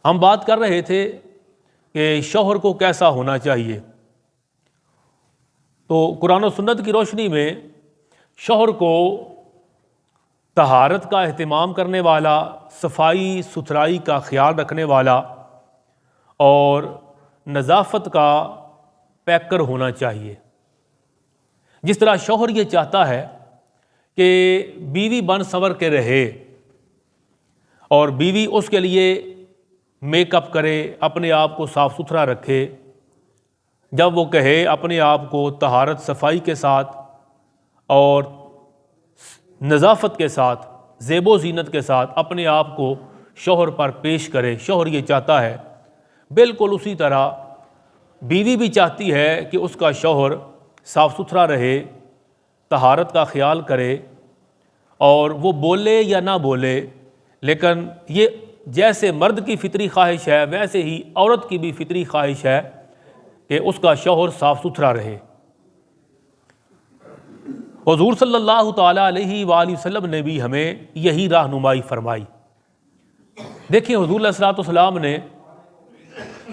ہم بات کر رہے تھے کہ شوہر کو کیسا ہونا چاہیے. تو قرآن و سنت کی روشنی میں شوہر کو طہارت کا اہتمام کرنے والا، صفائی ستھرائی کا خیال رکھنے والا اور نظافت کا پیکر ہونا چاہیے. جس طرح شوہر یہ چاہتا ہے کہ بیوی بن سنور کے رہے اور بیوی اس کے لیے میک اپ کرے، اپنے آپ کو صاف ستھرا رکھے، جب وہ کہے اپنے آپ کو طہارت صفائی کے ساتھ اور نظافت کے ساتھ، زیب و زینت کے ساتھ اپنے آپ کو شوہر پر پیش کرے. شوہر یہ چاہتا ہے. بالکل اسی طرح بیوی بھی چاہتی ہے کہ اس کا شوہر صاف ستھرا رہے، طہارت کا خیال کرے، اور وہ بولے یا نہ بولے، لیکن یہ جیسے مرد کی فطری خواہش ہے ویسے ہی عورت کی بھی فطری خواہش ہے کہ اس کا شوہر صاف ستھرا رہے. حضور صلی اللہ تعالیٰ علیہ وآلہ وسلم نے بھی ہمیں یہی رہنمائی فرمائی. دیکھیں حضور علیہ الصلوۃ والسلام نے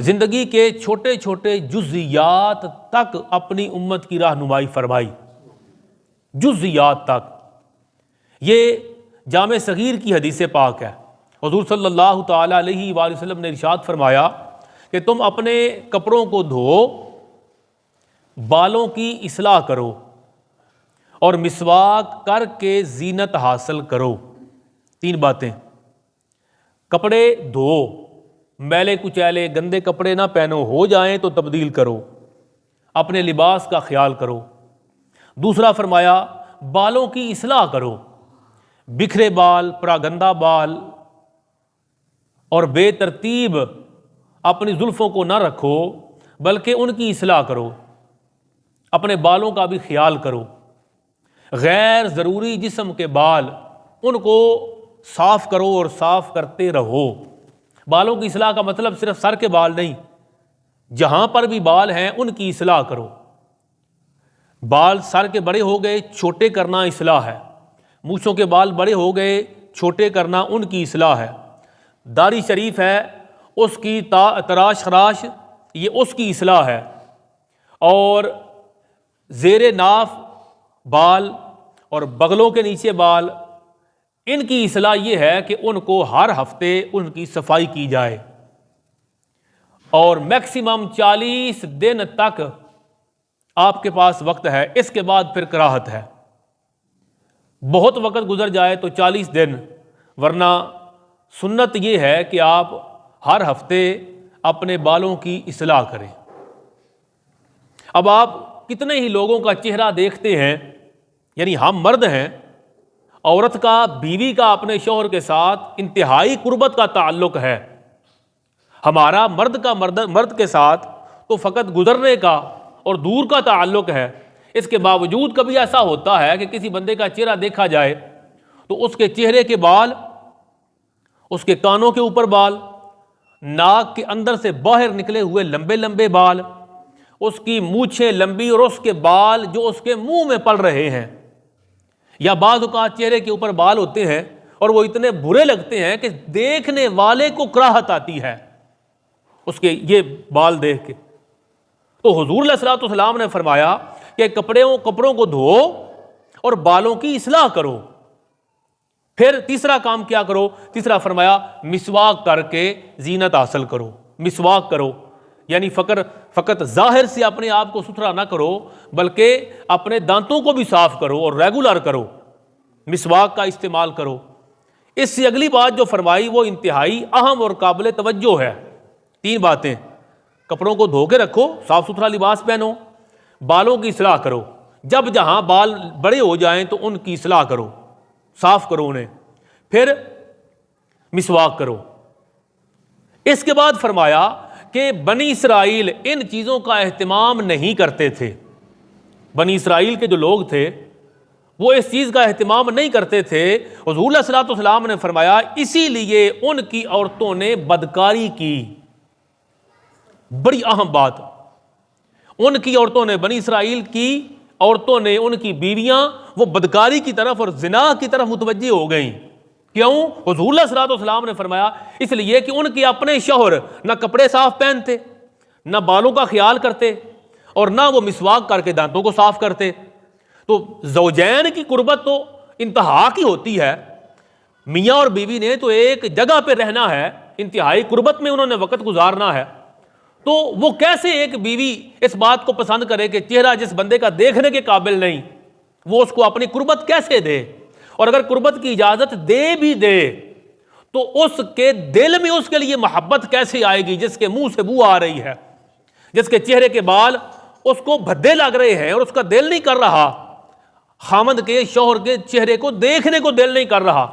زندگی کے چھوٹے چھوٹے جزیات تک اپنی امت کی رہنمائی فرمائی. جزیات تک. یہ جامع صغیر کی حدیث پاک ہے. حضور صلی اللہ تعالیٰ علیہ وآلہ وسلم نے ارشاد فرمایا کہ تم اپنے کپڑوں کو دھو، بالوں کی اصلاح کرو اور مسواک کر کے زینت حاصل کرو. 3 باتیں. کپڑے دھو، میلے کچیلے گندے کپڑے نہ پہنو، ہو جائیں تو تبدیل کرو، اپنے لباس کا خیال کرو. دوسرا فرمایا بالوں کی اصلاح کرو، بکھرے بال، پراگندہ بال اور بے ترتیب اپنی زلفوں کو نہ رکھو، بلکہ ان کی اصلاح کرو، اپنے بالوں کا بھی خیال کرو. غیر ضروری جسم کے بال ان کو صاف کرو اور صاف کرتے رہو. بالوں کی اصلاح کا مطلب صرف سر کے بال نہیں، جہاں پر بھی بال ہیں ان کی اصلاح کرو. بال سر کے بڑے ہو گئے، چھوٹے کرنا اصلاح ہے. مونچھوں کے بال بڑے ہو گئے، چھوٹے کرنا ان کی اصلاح ہے. داڑھی شریف ہے، اس کی تراش خراش، یہ اس کی اصلاح ہے. اور زیر ناف بال اور بغلوں کے نیچے بال، ان کی اصلاح یہ ہے کہ ان کو ہر ہفتے ان کی صفائی کی جائے. اور میکسیمم 40 دن تک آپ کے پاس وقت ہے، اس کے بعد پھر کراہت ہے. بہت وقت گزر جائے تو 40 دن، ورنہ سنت یہ ہے کہ آپ ہر ہفتے اپنے بالوں کی اصلاح کریں. اب آپ کتنے ہی لوگوں کا چہرہ دیکھتے ہیں، یعنی ہم مرد ہیں، عورت کا، بیوی کا اپنے شوہر کے ساتھ انتہائی قربت کا تعلق ہے. ہمارا مرد کے ساتھ تو فقط گزرنے کا اور دور کا تعلق ہے. اس کے باوجود کبھی ایسا ہوتا ہے کہ کسی بندے کا چہرہ دیکھا جائے تو اس کے چہرے کے بال، اس کے کانوں کے اوپر بال، ناک کے اندر سے باہر نکلے ہوئے لمبے لمبے بال، اس کی مونچھیں لمبی اور اس کے بال جو اس کے منہ میں پڑ رہے ہیں. یا بعض اوقات چہرے کے اوپر بال ہوتے ہیں اور وہ اتنے برے لگتے ہیں کہ دیکھنے والے کو کراہت آتی ہے اس کے یہ بال دیکھ کے. تو حضور علیہ الصلوۃ والسلام نے فرمایا کہ کپڑوں کو دھو اور بالوں کی اصلاح کرو. پھر تیسرا کام کیا کرو؟ تیسرا فرمایا مسواک کر کے زینت حاصل کرو. مسواک کرو یعنی فقط ظاہر سے اپنے آپ کو ستھرا نہ کرو، بلکہ اپنے دانتوں کو بھی صاف کرو اور ریگولر کرو، مسواک کا استعمال کرو. اس سے اگلی بات جو فرمائی وہ انتہائی اہم اور قابل توجہ ہے. 3 باتیں. کپڑوں کو دھو کے رکھو، صاف ستھرا لباس پہنو، بالوں کی اصلاح کرو، جب جہاں بال بڑے ہو جائیں تو ان کی اصلاح کرو، صاف کرو انہیں، پھر مسواک کرو. اس کے بعد فرمایا کہ بنی اسرائیل ان چیزوں کا اہتمام نہیں کرتے تھے. بنی اسرائیل کے جو لوگ تھے وہ اس چیز کا اہتمام نہیں کرتے تھے. حضور علیہ الصلوۃ والسلام نے فرمایا اسی لیے ان کی عورتوں نے بدکاری کی. بڑی اہم بات، ان کی عورتوں نے، بنی اسرائیل کی عورتوں نے، ان کی بیویاں وہ بدکاری کی طرف اور زنا کی طرف متوجہ ہو گئیں. کیوں؟ حضور علیہ الصلوۃ والسلام نے فرمایا اس لیے کہ ان کے اپنے شوہر نہ کپڑے صاف پہنتے، نہ بالوں کا خیال کرتے، اور نہ وہ مسواک کر کے دانتوں کو صاف کرتے۔ تو زوجین کی قربت تو انتہا کی ہوتی ہے، میاں اور بیوی نے تو ایک جگہ پہ رہنا ہے، انتہائی قربت میں انہوں نے وقت گزارنا ہے، تو وہ کیسے ایک بیوی اس بات کو پسند کرے کہ چہرہ جس بندے کا دیکھنے کے قابل نہیں وہ اس کو اپنی قربت کیسے دے؟ اور اگر قربت کی اجازت دے بھی دے تو اس کے دل میں اس کے لیے محبت کیسے آئے گی جس کے منہ سے بو آ رہی ہے، جس کے چہرے کے بال اس کو بھدے لگ رہے ہیں اور اس کا دل نہیں کر رہا، خامند کے شوہر کے چہرے کو دیکھنے کو دل نہیں کر رہا،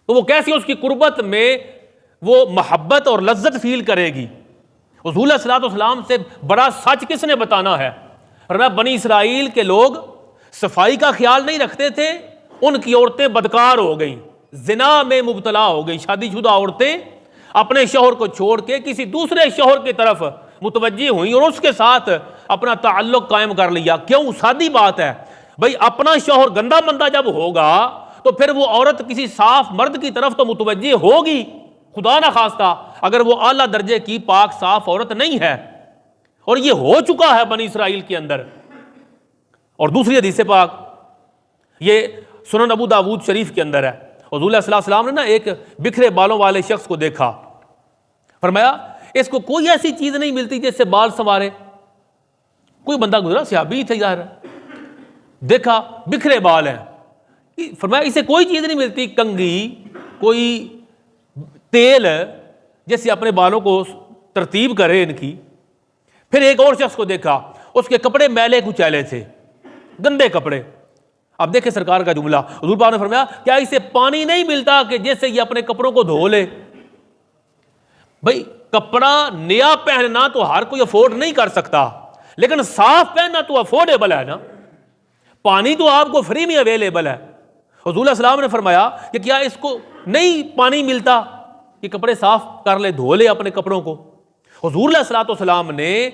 تو وہ کیسے اس کی قربت میں وہ محبت اور لذت فیل کرے گی؟ حضور علیہ الصلوۃ والسلام سے بڑا سچ کس نے بتانا ہے؟ ورنہ بنی اسرائیل کے لوگ صفائی کا خیال نہیں رکھتے تھے، ان کی عورتیں بدکار ہو گئیں، زنا میں مبتلا ہو گئی، شادی شدہ عورتیں اپنے شوہر کو چھوڑ کے کسی دوسرے شوہر کی طرف متوجہ ہوئیں اور اس کے ساتھ اپنا تعلق قائم کر لیا۔ کیوں؟ سادی بات ہے بھئی، اپنا شوہر گندا مندہ جب ہوگا تو پھر وہ عورت کسی صاف مرد کی طرف تو متوجہ ہوگی، خدا نہ خواستہ اگر وہ اعلیٰ درجے کی پاک صاف عورت نہیں ہے، اور یہ ہو چکا ہے بنی اسرائیل کے اندر۔ اور دوسری حدیث پاک یہ سنن ابو داود شریف کے اندر ہے، حضور علیہ السلام نے نا ایک بکھرے بالوں والے شخص کو دیکھا، فرمایا اس کو کوئی ایسی چیز نہیں ملتی جس سے بال سنوارے۔ کوئی بندہ گزرا، صحابی تھے ظاہر، دیکھا بکھرے بال ہیں، فرمایا اسے کوئی چیز نہیں ملتی، کنگھی، کوئی تیل جیسے اپنے بالوں کو ترتیب کرے ان کی۔ پھر ایک اور شخص کو دیکھا، اس کے کپڑے میلے کچیلے تھے، گندے کپڑے۔ اب دیکھیں سرکار کا جملہ، حضور پاک نے فرمایا کیا اسے پانی نہیں ملتا کہ جیسے یہ اپنے کپڑوں کو دھو لے؟ بھئی کپڑا نیا پہننا تو ہر کوئی افورڈ نہیں کر سکتا، لیکن صاف پہننا تو افورڈیبل ہے نا، پانی تو آپ کو فری میں اویلیبل ہے۔ حضور علیہ السلام نے فرمایا کہ کیا اس کو نہیں پانی ملتا کہ کپڑے صاف کر لے، دھو لے اپنے کپڑوں کو؟ حضور علیہ السلام نے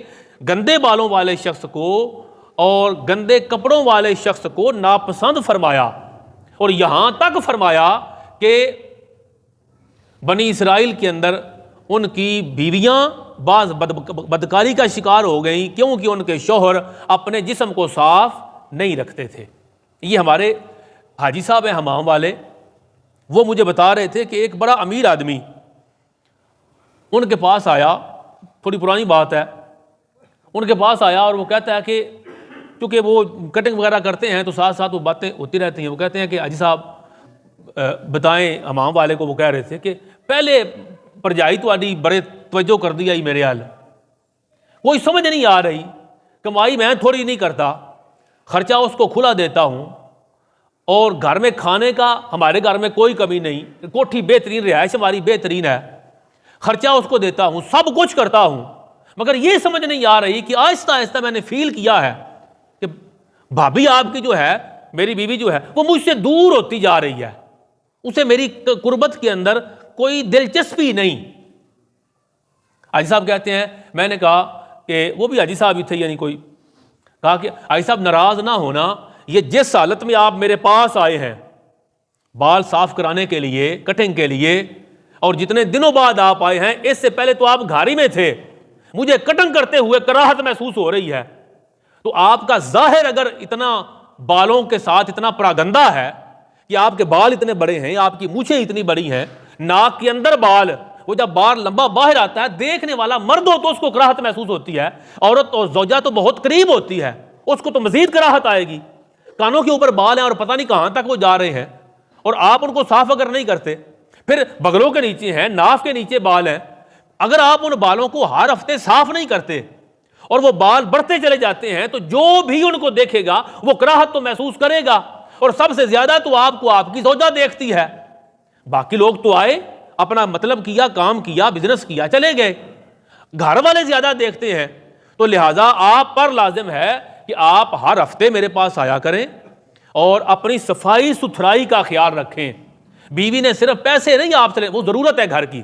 گندے بالوں والے شخص کو اور گندے کپڑوں والے شخص کو ناپسند فرمایا، اور یہاں تک فرمایا کہ بنی اسرائیل کے اندر ان کی بیویاں بعض بدکاری کا شکار ہو گئیں کیونکہ ان کے شوہر اپنے جسم کو صاف نہیں رکھتے تھے۔ یہ ہمارے حاجی صاحب ہیں حمام والے، وہ مجھے بتا رہے تھے کہ ایک بڑا امیر آدمی ان کے پاس آیا، تھوڑی پرانی بات ہے، ان کے پاس آیا اور وہ کہتا ہے کہ چونکہ وہ کٹنگ وغیرہ کرتے ہیں تو ساتھ ساتھ وہ باتیں ہوتی رہتی ہیں۔ وہ کہتے ہیں کہ حاجی صاحب بتائیں، حمام والے کو وہ کہہ رہے تھے کہ پہلے پرجائی تو آڈی بڑے توجہ کر دیا ہی میرے حال، کوئی سمجھ نہیں آ رہی، کمائی میں تھوڑی نہیں کرتا، خرچہ اس کو کھلا دیتا ہوں، اور گھر میں کھانے کا ہمارے گھر میں کوئی کمی نہیں، کوٹھی بہترین، رہائش ہماری بہترین ہے، خرچہ اس کو دیتا ہوں، سب کچھ کرتا ہوں، مگر یہ سمجھ نہیں آ رہی کہ آہستہ آہستہ میں نے فیل کیا ہے کہ بھابھی آپ کی جو ہے، میری بیوی جو ہے، وہ مجھ سے دور ہوتی جا رہی ہے، اسے میری قربت کے اندر کوئی دلچسپی نہیں۔ حاجی صاحب کہتے ہیں میں نے کہا کہ وہ بھی حاجی صاحب ہی تھے، یعنی کوئی، کہا کہ حاجی صاحب ناراض نہ ہونا، یہ جس حالت میں آپ میرے پاس آئے ہیں بال صاف کرانے کے لیے، کٹنگ کے لیے، اور جتنے دنوں بعد آپ آئے ہیں، اس سے پہلے تو آپ گھر ہی میں تھے، مجھے کٹنگ کرتے ہوئے کراہت محسوس ہو رہی ہے، تو آپ کا ظاہر اگر اتنا بالوں کے ساتھ اتنا پراگندہ ہے کہ آپ کے بال اتنے بڑے ہیں، آپ کی مونچھیں اتنی بڑی ہیں، ناک کے اندر بال، وہ جب بال لمبا باہر آتا ہے دیکھنے والا مرد ہو تو اس کو کراہت محسوس ہوتی ہے، عورت اور زوجہ تو بہت قریب ہوتی ہے، اس کو تو مزید کراہت آئے گی۔ کانوں کے اوپر بال ہیں اور پتہ نہیں کہاں تک وہ جا رہے ہیں، اور آپ ان کو صاف اگر نہیں کرتے، پھر بغلوں کے نیچے ہیں، ناف کے نیچے بال ہیں، اگر آپ ان بالوں کو ہر ہفتے صاف نہیں کرتے اور وہ بال بڑھتے چلے جاتے ہیں تو جو بھی ان کو دیکھے گا وہ کراہت تو محسوس کرے گا، اور سب سے زیادہ تو آپ کو آپ کی زوجہ دیکھتی ہے، باقی لوگ تو آئے، اپنا مطلب کیا، کام کیا، بزنس کیا، چلے گئے، گھر والے زیادہ دیکھتے ہیں، تو لہٰذا آپ پر لازم ہے کہ آپ ہر ہفتے میرے پاس آیا کریں اور اپنی صفائی ستھرائی کا خیال رکھیں۔ بیوی نے صرف پیسے نہیں آپ سے، وہ ضرورت ہے گھر کی،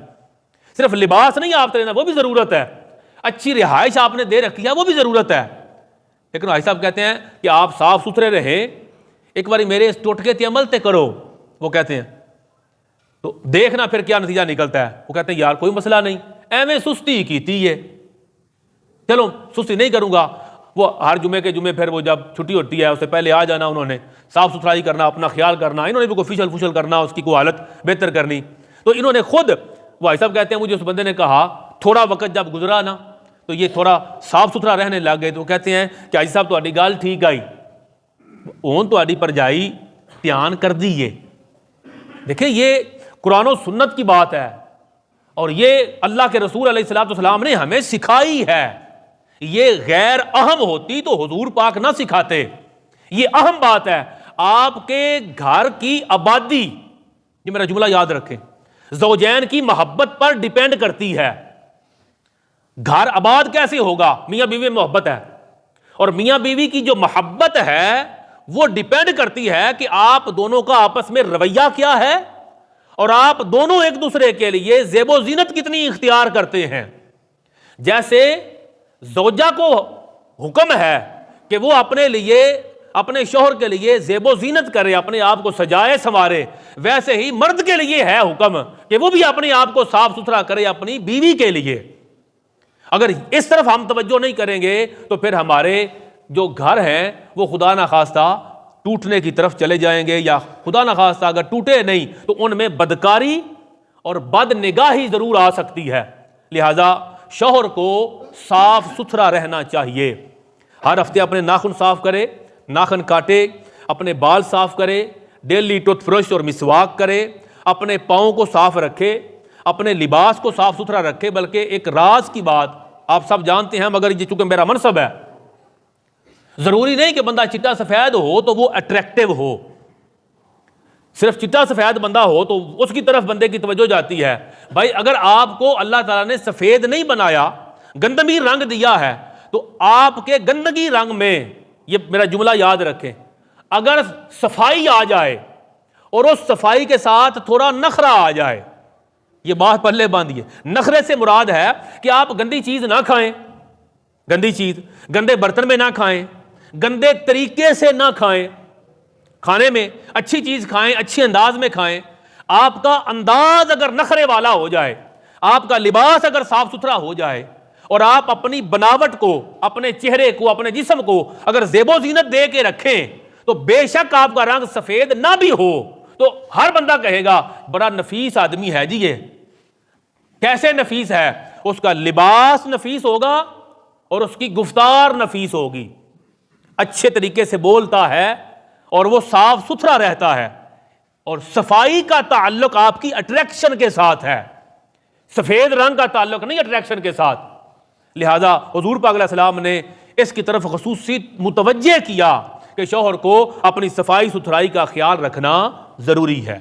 صرف لباس نہیں آپ سے لینا، وہ بھی ضرورت ہے، اچھی رہائش آپ نے دے رکھی ہے، وہ بھی ضرورت ہے، لیکن بھائی صاحب کہتے ہیں کہ آپ صاف ستھرے رہیں۔ ایک باری میرے اس ٹوٹکے تے عمل تے کرو، وہ کہتے ہیں تو دیکھنا پھر کیا نتیجہ نکلتا ہے. وہ کہتے ہیں یار کوئی مسئلہ نہیں, ایویں سستی کیتی ہے, چلو سستی نہیں کروں گا. وہ ہر جمعے کے جمعے پھر وہ جب چھٹی ہوتی ہے اس سے پہلے آ جانا, انہوں نے صاف ستھرائی کرنا, اپنا خیال کرنا, انہوں نے بھی کوئی فشل کرنا, اس کی کوئی حالت بہتر کرنی. تو انہوں نے خود, وہ بھائی صاحب کہتے ہیں مجھے اس بندے نے کہا تھوڑا وقت جب گزرا نا تو یہ تھوڑا صاف ستھرا رہنے لگ گئے. تو کہتے ہیں کہ حاجی صاحب تہاڈی گل ٹھیک آئی, اون تہاڈی پرجائی دھیان کر دیئے. دیکھیں یہ قرآن و سنت کی بات ہے, اور یہ اللہ کے رسول علیہ الصلوۃ والسلام نے ہمیں سکھائی ہے. یہ غیر اہم ہوتی تو حضور پاک نہ سکھاتے. یہ اہم بات ہے. آپ کے گھر کی آبادی, یہ میرا جملہ یاد رکھیں, زوجین کی محبت پر ڈیپینڈ کرتی ہے. گھر آباد کیسے ہوگا؟ میاں بیوی میں محبت ہے, اور میاں بیوی کی جو محبت ہے وہ ڈیپینڈ کرتی ہے کہ آپ دونوں کا آپس میں رویہ کیا ہے, اور آپ دونوں ایک دوسرے کے لیے زیب و زینت کتنی اختیار کرتے ہیں. جیسے زوجہ کو حکم ہے کہ وہ اپنے لیے, اپنے شوہر کے لیے زیب و زینت کرے, اپنے آپ کو سجائے سنوارے, ویسے ہی مرد کے لیے ہے حکم کہ وہ بھی اپنے آپ کو صاف ستھرا کرے اپنی بیوی کے لیے. اگر اس طرف ہم توجہ نہیں کریں گے تو پھر ہمارے جو گھر ہیں وہ خدا نخواستہ ٹوٹنے کی طرف چلے جائیں گے, یا خدا نخواستہ اگر ٹوٹے نہیں تو ان میں بدکاری اور بد نگاہی ضرور آ سکتی ہے. لہذا شوہر کو صاف ستھرا رہنا چاہیے. ہر ہفتے اپنے ناخن صاف کرے, ناخن کاٹے, اپنے بال صاف کرے, ڈیلی ٹوتھ برش اور مسواک کرے, اپنے پاؤں کو صاف رکھے, اپنے لباس کو صاف ستھرا رکھے. بلکہ ایک راز کی بات آپ سب جانتے ہیں, مگر یہ چونکہ میرا منصب ہے, ضروری نہیں کہ بندہ چٹا سفید ہو تو وہ اٹریکٹیو ہو. صرف چٹا سفید بندہ ہو تو اس کی طرف بندے کی توجہ جاتی ہے. بھائی اگر آپ کو اللہ تعالیٰ نے سفید نہیں بنایا, گندمی رنگ دیا ہے, تو آپ کے گندگی رنگ میں, یہ میرا جملہ یاد رکھیں, اگر صفائی آ جائے اور اس صفائی کے ساتھ تھوڑا نخرہ آ جائے, یہ بات پلے باندھیے. نخرے سے مراد ہے کہ آپ گندی چیز نہ کھائیں, گندی چیز گندے برتن میں نہ کھائیں, گندے طریقے سے نہ کھائیں, کھانے میں اچھی چیز کھائیں, اچھی انداز میں کھائیں. آپ کا انداز اگر نخرے والا ہو جائے, آپ کا لباس اگر صاف ستھرا ہو جائے, اور آپ اپنی بناوٹ کو, اپنے چہرے کو, اپنے جسم کو اگر زیب و زینت دے کے رکھیں, تو بے شک آپ کا رنگ سفید نہ بھی ہو تو ہر بندہ کہے گا بڑا نفیس آدمی ہے جی. یہ کیسے نفیس ہے؟ اس کا لباس نفیس ہوگا اور اس کی گفتار نفیس ہوگی, اچھے طریقے سے بولتا ہے اور وہ صاف ستھرا رہتا ہے. اور صفائی کا تعلق آپ کی اٹریکشن کے ساتھ ہے, سفید رنگ کا تعلق نہیں اٹریکشن کے ساتھ. لہذا حضور پاک علیہ السلام نے اس کی طرف خصوصی متوجہ کیا کہ شوہر کو اپنی صفائی ستھرائی کا خیال رکھنا ضروری ہے.